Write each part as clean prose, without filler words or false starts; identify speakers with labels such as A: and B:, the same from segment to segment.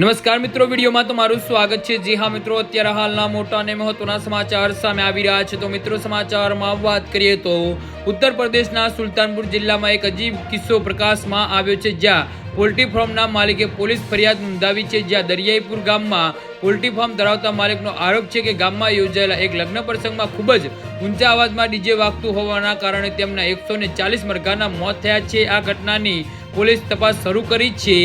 A: નમસ્કાર મિત્રો, વિડીયોમાં તમારું સ્વાગત છે। જી હા મિત્રો, અત્યારે હાલના મોટા અને મહત્વના સમાચાર સામે આવી રહ્યા છે। તો મિત્રો, સમાચારમાં વાત કરીએ તો ઉત્તર પ્રદેશના સુલતાનપુર જિલ્લામાં એક અજીબ કિસ્સો પ્રકાશમાં આવ્યો છે, જ્યાં પોલ્ટ્રી ફાર્મના માલિકે પોલીસ ફરિયાદ નોંધાવી છે। જ્યાં દરિયાઈપુર ગામમાં પોલ્ટ્રી ફાર્મ ધરાવતા માલિકનો આરોપ છે કે ગામમાં યોજાયેલા એક લગ્ન પ્રસંગમાં ખૂબ જ ઊંચા અવાજમાં ડીજે વાગતું હોવાના કારણે તેમના 140 મરઘાના મોત થયા છે। આ ઘટનાની પોલીસ તપાસ શરૂ કરી છે।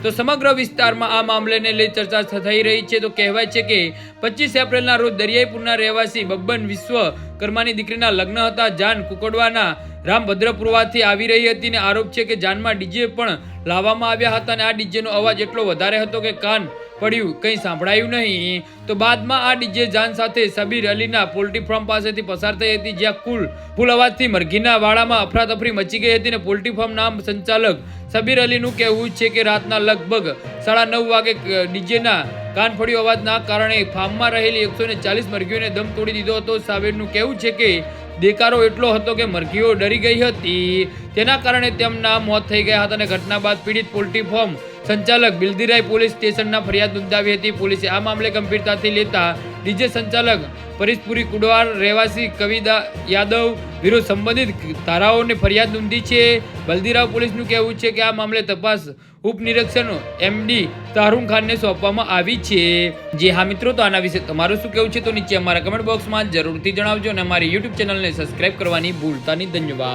A: તો સમગ્ર વિસ્તારમાં આ મામલાને લઈ ચર્ચા થઈ રહી છે। તો કહેવાય છે કે 25 એપ્રિલના રોજ દરિયાઈપુરના રહેવાસી બબ્બન વિશ્વકર્માની દીકરીના લગ્ન હતા। જાન કુકડવાના રામભદ્રપુરવાથી આવી રહી હતી ને આરોપ છે કે જાનમાં ડીજે પણ લાવવામાં આવ્યા હતા અને આ ડીજેનો અવાજ એટલો વધારે હતો કે કાન પડ્યું, કંઈ સાંભળાયું નહીં। તો બાદમાં આ ડીજે જાન સાથે સબીર અલીના પોલ્ટ્રી ફાર્મ પાસેથી પસાર થઈ હતી, જ્યાં ફૂલ અવાજથી મરઘીના વાડામાં અફરાતફરી મચી ગઈ હતી ને પોલ્ટ્રી ફાર્મના સંચાલક સબીર અલીનું કહેવું છે કે રાતના લગભગ 9:30 વાગે ડીજેના કાનફળિયો અવાજના કારણે ફાર્મમાં રહેલી 140 મરઘીઓને દમ તોડી દીધો હતો। સબીરનું કહેવું છે કે દેકારો એટલો હતો કે મરઘીઓ ડરી ગઈ હતી, તેના કારણે તેમના મોત થઈ ગયા હતા અને ઘટના બાદ પીડિત પોલ્ટ્રી ફાર્મ સંચાલક બિલદીરાય પોલીસ સ્ટેશનમાં ફરિયાદ નોંધાવી હતી। પોલીસે આ મામલે ગંભીરતાથી લેતા ડીજે સંચાલક પરેશપુરી કુડવાર રહેવાસી કવિતા યાદવ વિરુદ્ધ સંબંધિત ધારાઓને ફરિયાદ નોંધી છે। બલદીરાવ પોલીસનું કહેવું છે કે આ મામલે તપાસ ઉપનિરીક્ષક MD તાહરુન ખાનને સોંપવામાં આવી છે। જે હા મિત્રો, તો આના વિશે તમારું શું કહેવું છે તો નીચે અમારા કમેન્ટ બોક્સમાં જરૂરથી જણાવજો અને અમારી YouTube ચેનલને સબસ્ક્રાઇબ કરવાની ભૂલતા નહીં। ધન્યવાદ।